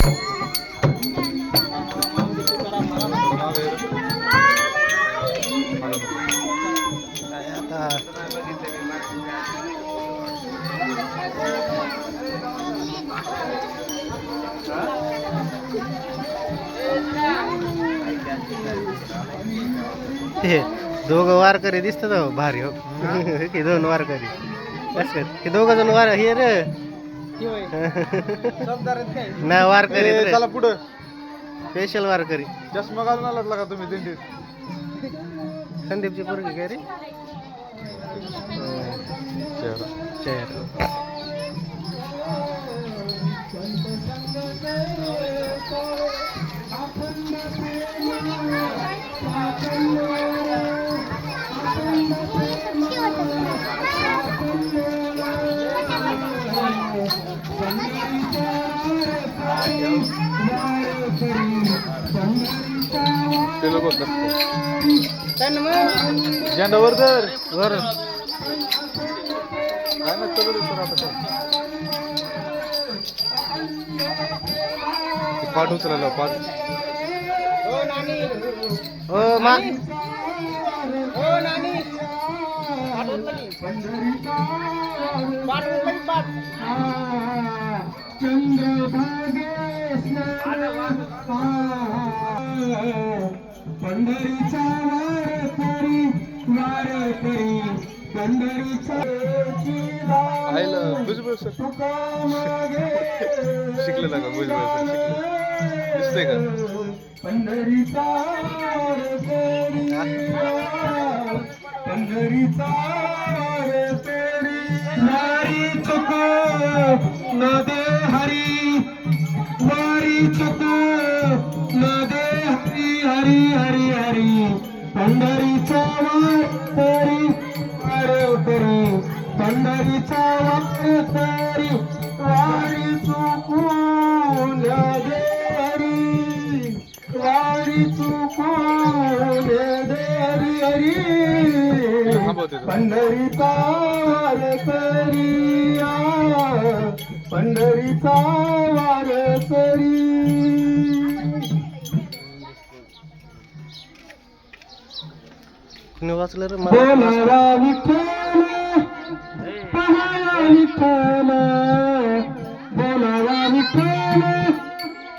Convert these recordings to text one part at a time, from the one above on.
हे दोघं वारकरी दिसतात भारी हो. हे दोन वारकरी हे दोघं जण वार हे रे नाही वारकरी चला पुढं स्पेशल वारकरी. चष्मा घालून आलात का तुम्ही दिंडीत? संदीपची पोरगी काय रे? चेहरा ते लोक झेंडावर तर वर काय ना चलो पाठ उचलायला पाठ. ओ मा पंढरीचा वारकरी पंढरीचा आयला भुजबळ सर शिकलेला का? भुजबळ सर दिसतंय का? पंढरीचा वारकरी पंढरीचा वारकरी वारी चुको न दे हरी वारी चुको न दे हरी हरी हरी हरी पंढरीचा वारकरी वारकरी पंढरीचा वारकरी वारी चुकून न दे हरी वारी चुकून दे हरी हरी पंढरीचा वारकरी पंढरीचा वारकरी. कुणी वाचलं रे? बोलावा विठ्ठल पहावा विठ्ठल बोलावा विठ्ठल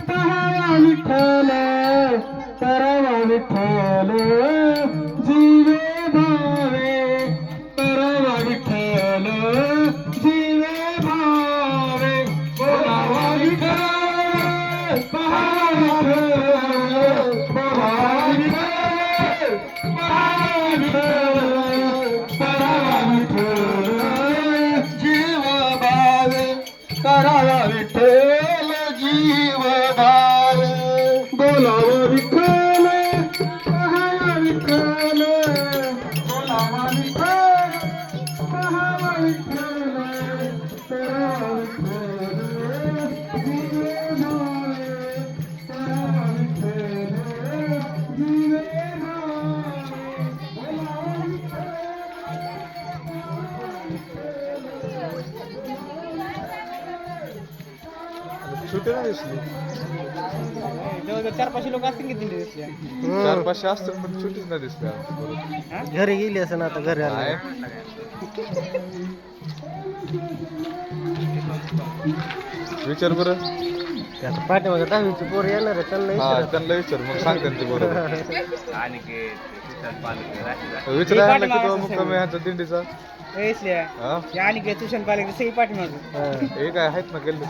पहावा विठ्ठल करावा विठ्ठल जीवे भावे करावा विठ्ठल जीवे भावे बोलावा विठ्ठल पहावा विठ्ठल बोलावा विठ्ठल जीव भावे करावा विठ्ठल जीव भावे बोलावा विठ्ठल पहावा विठ्ठल बोलावा विठ्ठल पहावा विठ्ठल करावा विठ्ठल जीव भावे करावा विठ्ठल जीव छोटे नाही दिसले. जवळजवळ 4-5 लोक असतील की दिंडी दिसल्या. 4-5 असतात पण छोटीच नाही दिसल्या. घरी गेली असं ना आता घरी आलं. विचार बरं. आता पाठीमागे 10वीची पोर येणार आहे त्यांना विचार मग सांगतात ते बरोबर. विचारायला की तो मुक्काम आहे ह्यांचा दिंडीचा. आणि ट्युशन पाहिजे सही पाठीमागे हे काय आहेत ना केलं.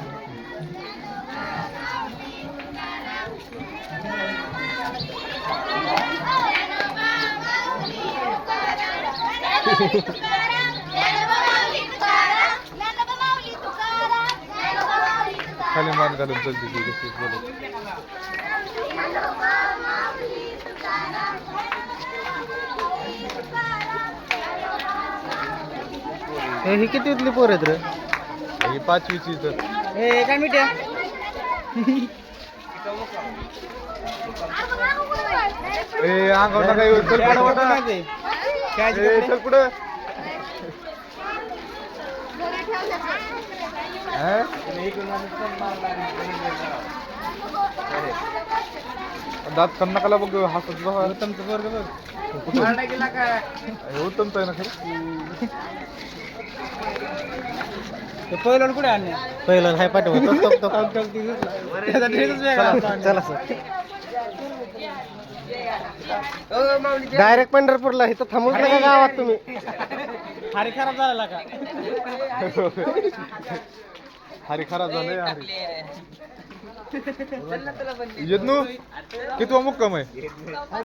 खाली मान घालून चलते ती बोलत. ही कितीतली पोर आहेत रे? ही 5वीची तर. काय मिठ्या अंगावर काय चल पुढं. दात कन्नाकाला बघ हसत बघा. उत्तमचं पोरगं बघ. उत्तमच आहे ना खरं. ते पहिलं कुठे आणले पहिलं हाय पाठवा तो त्याचा ड्रेसच वेगळा होता. चला सर डायरेक्ट पंढरपूरला इथं थांबूच नका गावात तुम्ही. हारी खराब झाला का हरी खराब झालंय हरी. येत नो कितवा मुक्काम आहे.